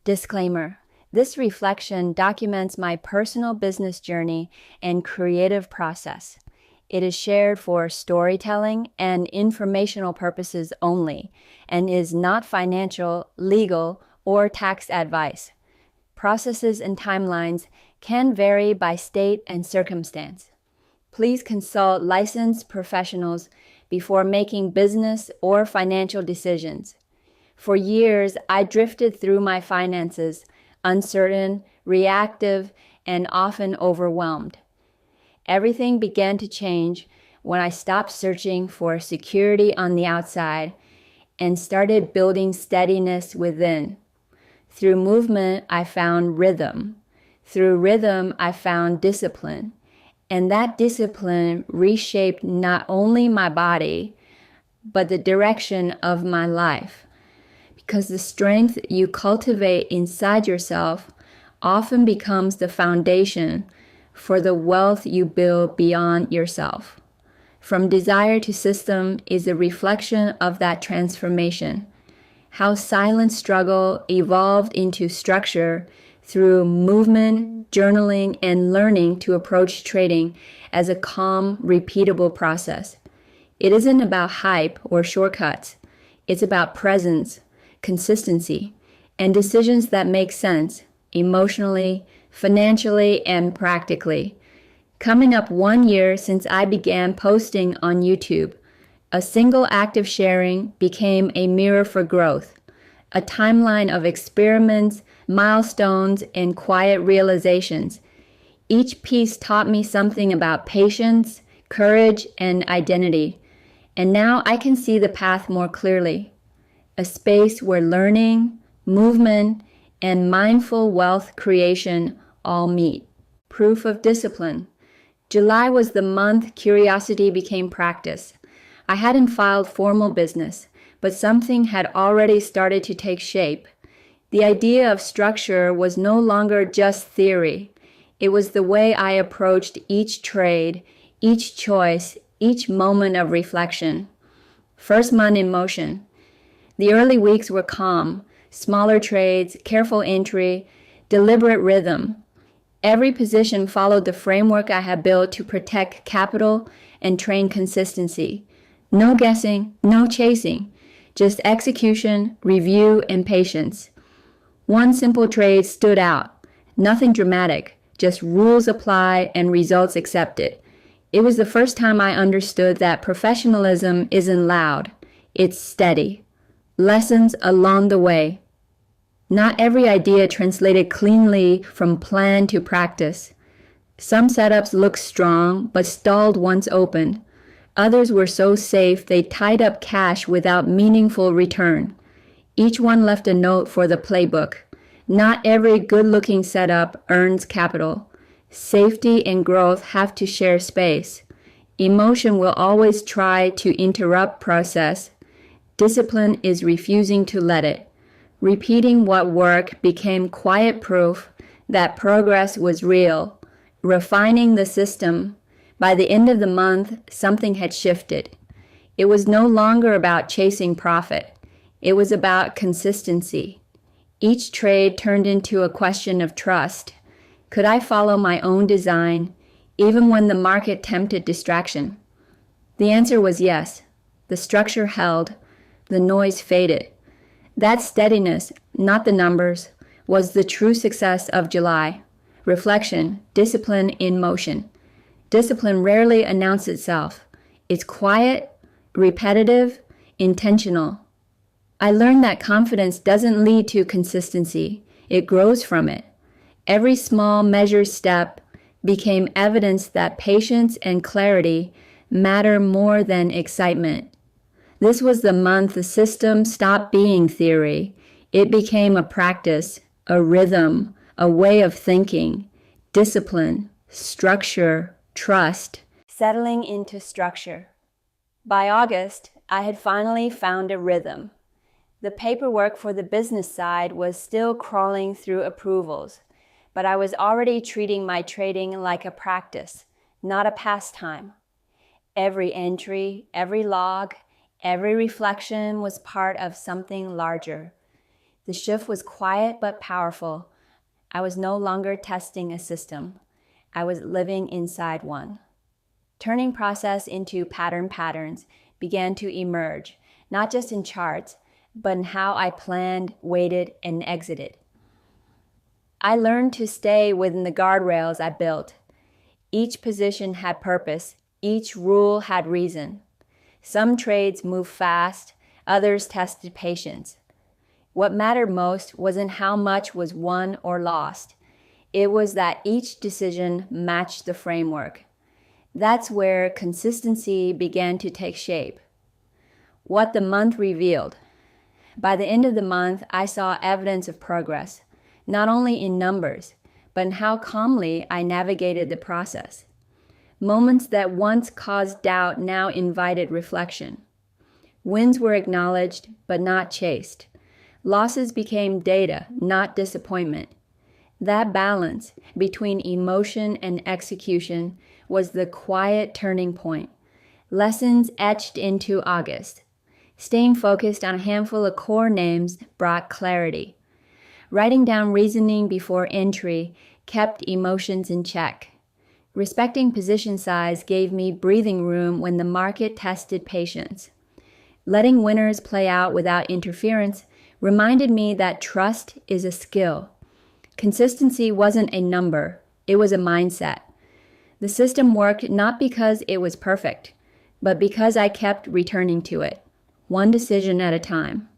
Disclaimer. This reflection documents my personal business journey and creative process. It is shared for storytelling and informational purposes only and is not financial, legal, or tax advice. Processes and timelines can vary by state and circumstance. Please consult licensed professionals before making business or financial decisions. For years, I drifted through my finances, uncertain, reactive, and often overwhelmed. Everything began to change when I stopped searching for security on the outside and started building steadiness within. Through movement, I found rhythm. Through rhythm, I found discipline. And that discipline reshaped not only my body, but the direction of my life. Because the strength you cultivate inside yourself often becomes the foundation for the wealth you build beyond yourself. From desire to system is a reflection of that transformation. How silent struggle evolved into structure through movement, journaling, and learning to approach trading as a calm, repeatable process. It isn't about hype or shortcuts. It's about presence, consistency, and decisions that make sense emotionally, financially, and practically. Coming up 1 year since I began posting on YouTube, a single act of sharing became a mirror for growth, a timeline of experiments, milestones, and quiet realizations. Each piece taught me something about patience, courage, and identity. And now I can see the path more clearly. A space where learning, movement, and mindful wealth creation all meet. Proof of discipline. July was the month curiosity became practice. I hadn't filed formal business, but something had already started to take shape. The idea of structure was no longer just theory. It was the way I approached each trade, each choice, each moment of reflection. First month in motion. The early weeks were calm, smaller trades, careful entry, deliberate rhythm. Every position followed the framework I had built to protect capital and train consistency. No guessing, no chasing, just execution, review, and patience. One simple trade stood out, nothing dramatic, just rules applied and results accepted. It was the first time I understood that professionalism isn't loud, it's steady. Lessons along the way. Not every idea translated cleanly from plan to practice. Some setups looked strong but stalled once opened. Others were so safe they tied up cash without meaningful return. Each one left a note for the playbook. Not every good-looking setup earns capital. Safety and growth have to share space. Emotion will always try to interrupt process. Discipline is refusing to let it. Repeating what worked became quiet proof that progress was real. Refining the system. By the end of the month, something had shifted. It was no longer about chasing profit. It was about consistency. Each trade turned into a question of trust. Could I follow my own design, even when the market tempted distraction? The answer was yes. The structure held. The noise faded. That steadiness, not the numbers, was the true success of July. Reflection, discipline in motion. Discipline rarely announces itself. It's quiet, repetitive, intentional. I learned that confidence doesn't lead to consistency. It grows from it. Every small measured step became evidence that patience and clarity matter more than excitement. This was the month the system stopped being theory. It became a practice, a rhythm, a way of thinking, discipline, structure, trust, settling into structure. By August, I had finally found a rhythm. The paperwork for the business side was still crawling through approvals, but I was already treating my trading like a practice, not a pastime. Every entry, every log, every reflection was part of something larger. The shift was quiet but powerful. I was no longer testing a system. I was living inside one. Turning process into patterns began to emerge, not just in charts, but in how I planned, waited, and exited. I learned to stay within the guardrails I built. Each position had purpose. Each rule had reason. Some trades moved fast, others tested patience. What mattered most wasn't how much was won or lost. It was that each decision matched the framework. That's where consistency began to take shape. What the month revealed. By the end of the month, I saw evidence of progress, not only in numbers, but in how calmly I navigated the process. Moments that once caused doubt now invited reflection. Wins were acknowledged, but not chased. Losses became data, not disappointment. That balance between emotion and execution was the quiet turning point. Lessons etched into August. Staying focused on a handful of core names brought clarity. Writing down reasoning before entry kept emotions in check. Respecting position size gave me breathing room when the market tested patience. Letting winners play out without interference reminded me that trust is a skill. Consistency wasn't a number, it was a mindset. The system worked not because it was perfect, but because I kept returning to it, one decision at a time.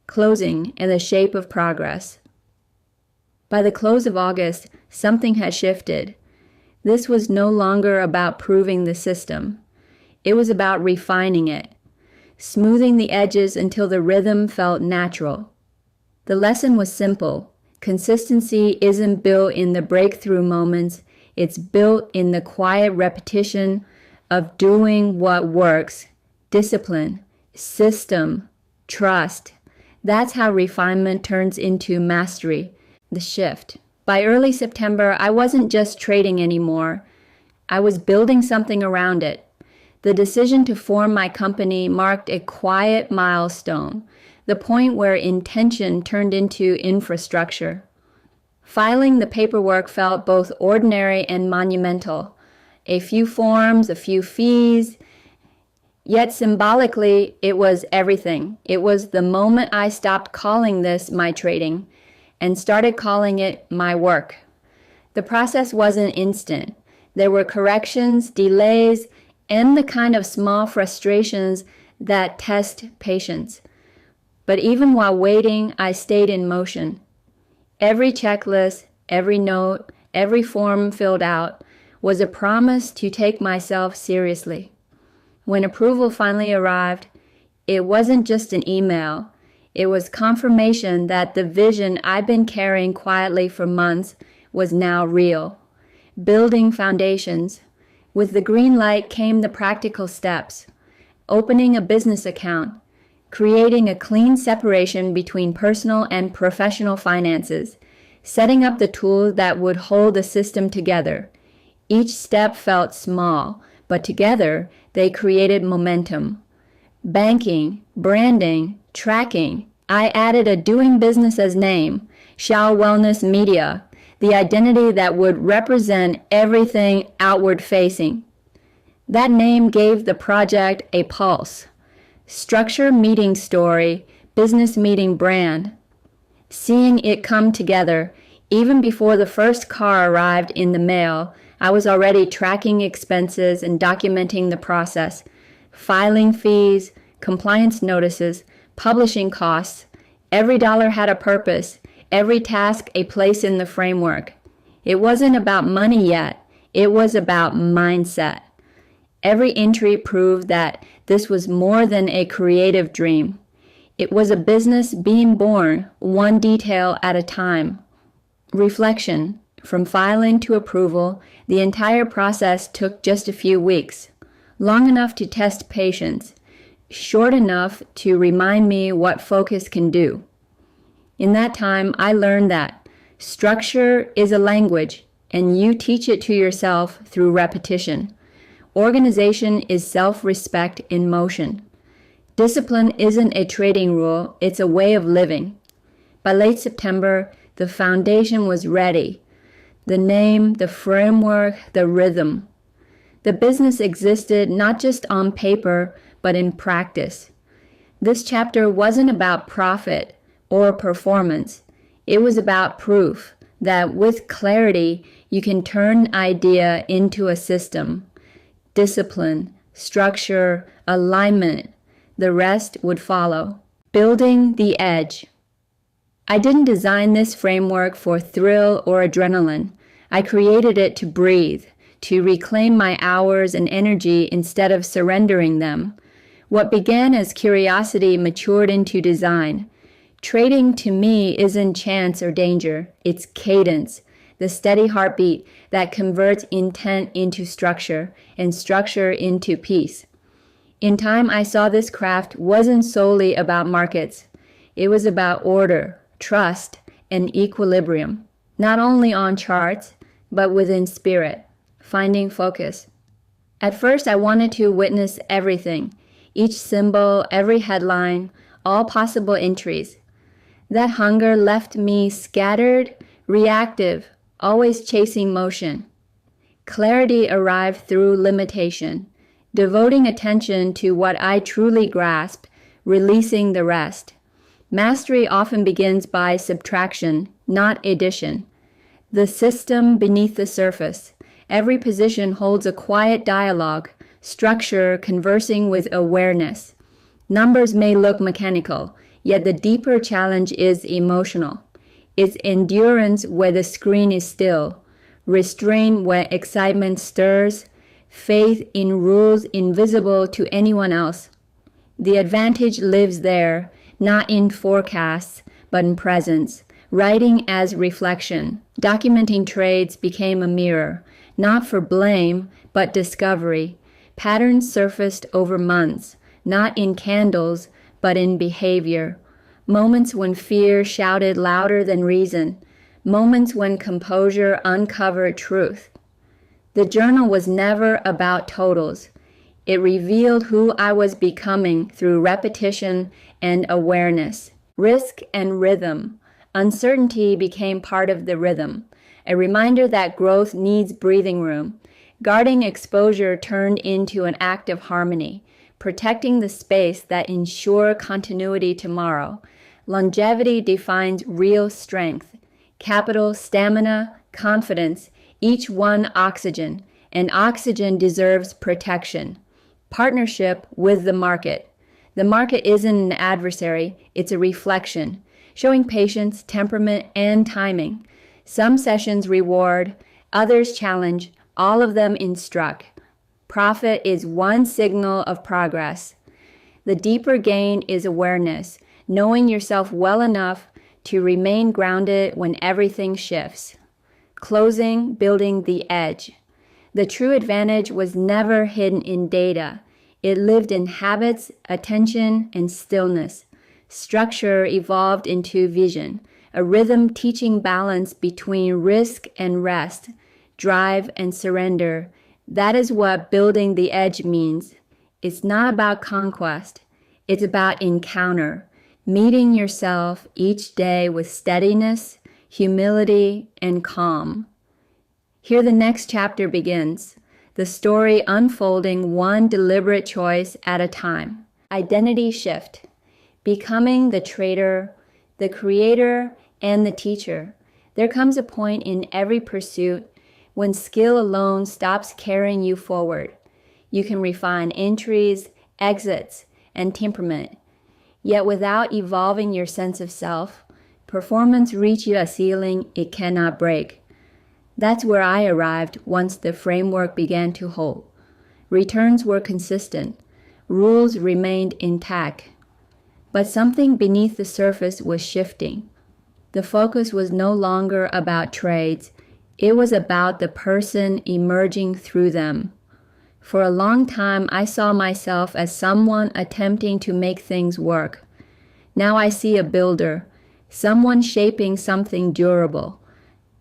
Closing and the shape of progress. By the close of August, something had shifted. This was no longer about proving the system. It was about refining it, smoothing the edges until the rhythm felt natural. The lesson was simple. Consistency isn't built in the breakthrough moments. It's built in the quiet repetition of doing what works. Discipline, system, trust. That's how refinement turns into mastery, the shift. By early September, I wasn't just trading anymore. I was building something around it. The decision to form my company marked a quiet milestone, the point where intention turned into infrastructure. Filing the paperwork felt both ordinary and monumental. A few forms, a few fees, yet symbolically, it was everything. It was the moment I stopped calling this my trading and started calling it my work. The process wasn't instant. There were corrections, delays, and the kind of small frustrations that test patience. But even while waiting, I stayed in motion. Every checklist, every note, every form filled out was a promise to take myself seriously. When approval finally arrived, it wasn't just an email. It was confirmation that the vision I'd been carrying quietly for months was now real. Building foundations. With the green light came the practical steps. Opening a business account. Creating a clean separation between personal and professional finances. Setting up the tools that would hold the system together. Each step felt small, but together they created momentum. Banking, branding, tracking. I added a doing business as name, XiaoWellness Media, the identity that would represent everything outward facing. That name gave the project a pulse. Structure meeting story, business meeting brand. Seeing it come together, even before the first car arrived in the mail, I was already tracking expenses and documenting the process, filing fees, compliance notices, publishing costs. Every dollar had a purpose, every task a place in the framework. It wasn't about money yet, it was about mindset. Every entry proved that this was more than a creative dream. It was a business being born, one detail at a time. Reflection. From filing to approval, the entire process took just a few weeks, long enough to test patience, short enough to remind me what focus can do. In that time, I learned that structure is a language, and you teach it to yourself through repetition. Organization is self-respect in motion. Discipline isn't a trading rule, it's a way of living. By late September, the foundation was ready. The name, the framework, the rhythm. The business existed not just on paper, but in practice. This chapter wasn't about profit or performance. It was about proof that with clarity, you can turn an idea into a system. Discipline, structure, alignment. The rest would follow. Building the edge. I didn't design this framework for thrill or adrenaline. I created it to breathe, to reclaim my hours and energy instead of surrendering them. What began as curiosity matured into design. Trading to me isn't chance or danger, it's cadence, the steady heartbeat that converts intent into structure and structure into peace. In time, I saw this craft wasn't solely about markets. It was about order, trust, and equilibrium, not only on charts, but within spirit, finding focus. At first, I wanted to witness everything, each symbol, every headline, all possible entries. That hunger left me scattered, reactive, always chasing motion. Clarity arrived through limitation, devoting attention to what I truly grasp, releasing the rest. Mastery often begins by subtraction, not addition. The system beneath the surface. Every position holds a quiet dialogue, structure conversing with awareness. Numbers may look mechanical, yet the deeper challenge is emotional. It's endurance where the screen is still, restraint where excitement stirs, faith in rules invisible to anyone else. The advantage lives there, not in forecasts, but in presence. Writing as reflection, documenting trades became a mirror, not for blame, but discovery. Patterns surfaced over months, not in candles, but in behavior. Moments when fear shouted louder than reason. Moments when composure uncovered truth. The journal was never about totals. It revealed who I was becoming through repetition and awareness. Risk and rhythm. Uncertainty became part of the rhythm, a reminder that growth needs breathing room. Guarding exposure turned into an act of harmony, protecting the space that ensure continuity tomorrow. Longevity defines real strength. Capital, stamina, confidence, each one oxygen, and oxygen deserves protection. Partnership with the market. The market isn't an adversary, it's a reflection, showing patience, temperament, and timing. Some sessions reward, others challenge, all of them instruct. Profit is one signal of progress. The deeper gain is awareness, knowing yourself well enough to remain grounded when everything shifts. Closing, building the edge. The true advantage was never hidden in data. It lived in habits, attention, and stillness. Structure evolved into vision, a rhythm teaching balance between risk and rest, drive and surrender. That is what building the edge means. It's not about conquest. It's about encounter, meeting yourself each day with steadiness, humility, and calm. Here the next chapter begins, the story unfolding one deliberate choice at a time. Identity shift, becoming the trader, the creator, and the teacher. There comes a point in every pursuit when skill alone stops carrying you forward. You can refine entries, exits, and temperament. Yet without evolving your sense of self, performance reaches a ceiling it cannot break. That's where I arrived once the framework began to hold. Returns were consistent. Rules remained intact. But something beneath the surface was shifting. The focus was no longer about trades. It was about the person emerging through them. For a long time, I saw myself as someone attempting to make things work. Now I see a builder, someone shaping something durable.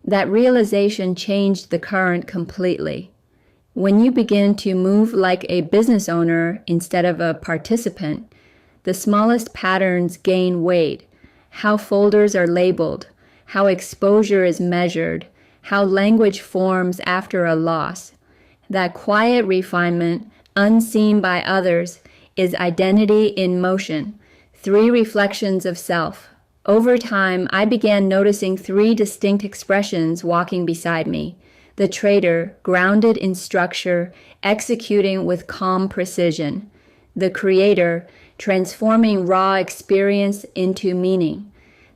That realization changed the current completely. When you begin to move like a business owner instead of a participant, the smallest patterns gain weight. how folders are labeled, how exposure is measured, how language forms after a loss. That quiet refinement, unseen by others, is identity in motion, 3 reflections of self. Over time, I began noticing 3 distinct expressions walking beside me. The trader, grounded in structure, executing with calm precision. The creator, transforming raw experience into meaning.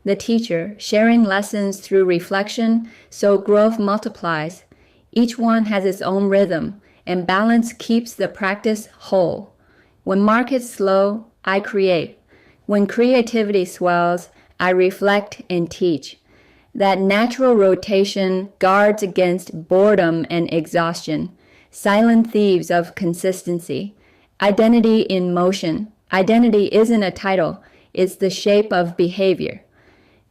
The teacher, sharing lessons through reflection so growth multiplies. Each one has its own rhythm, and balance keeps the practice whole. When markets slow, I create. When creativity swells, I reflect and teach. That natural rotation guards against boredom and exhaustion, silent thieves of consistency. Identity in motion. Identity isn't a title, it's the shape of behavior.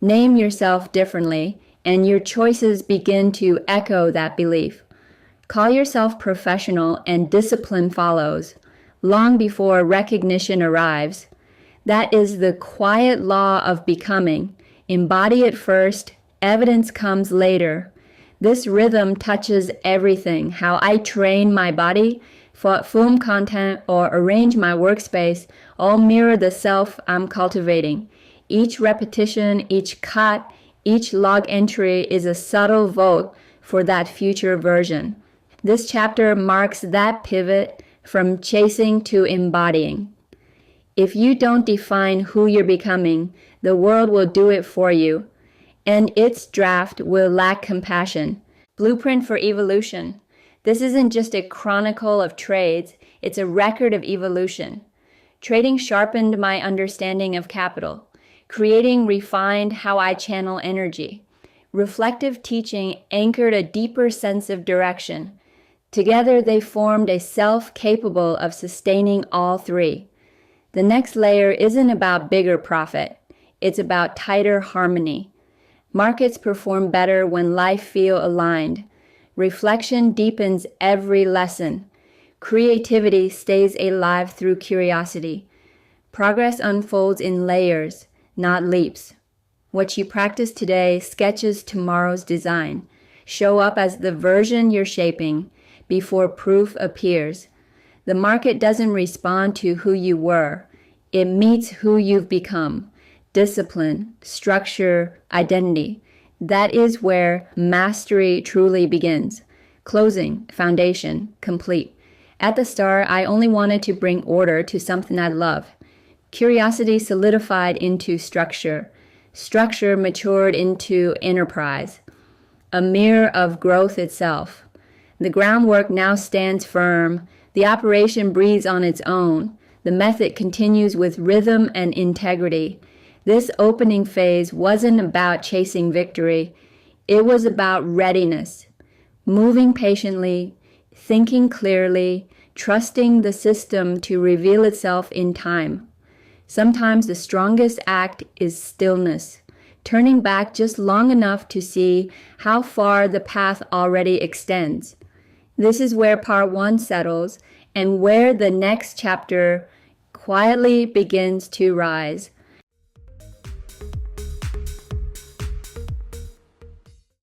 Name yourself differently, and your choices begin to echo that belief. Call yourself professional, and discipline follows, long before recognition arrives. That is the quiet law of becoming. Embody it first, evidence comes later. This rhythm touches everything: how I train my body, film content, or arrange my workspace, all mirror the self I'm cultivating. Each repetition, each cut, each log entry is a subtle vote for that future version. This chapter marks that pivot from chasing to embodying. If you don't define who you're becoming, the world will do it for you, and its draft will lack compassion. Blueprint for evolution. This isn't just a chronicle of trades, it's a record of evolution. Trading sharpened my understanding of capital. Creating refined how I channel energy. Reflective teaching anchored a deeper sense of direction. Together they formed a self capable of sustaining all 3. The next layer isn't about bigger profit, it's about tighter harmony. Markets perform better when life feels aligned. Reflection deepens every lesson. Creativity stays alive through curiosity. Progress unfolds in layers, not leaps. What you practice today sketches tomorrow's design. Show up as the version you're shaping before proof appears. The market doesn't respond to who you were. It meets who you've become. Discipline, structure, identity. That is where mastery truly begins. Closing, foundation, complete. At the start, I only wanted to bring order to something I love. Curiosity solidified into structure. Structure matured into enterprise, a mirror of growth itself. The groundwork now stands firm. The operation breathes on its own. The method continues with rhythm and integrity. This opening phase wasn't about chasing victory. It was about readiness, moving patiently, thinking clearly, trusting the system to reveal itself in time. Sometimes the strongest act is stillness, turning back just long enough to see how far the path already extends. This is where part 1 settles and where the next chapter quietly begins to rise.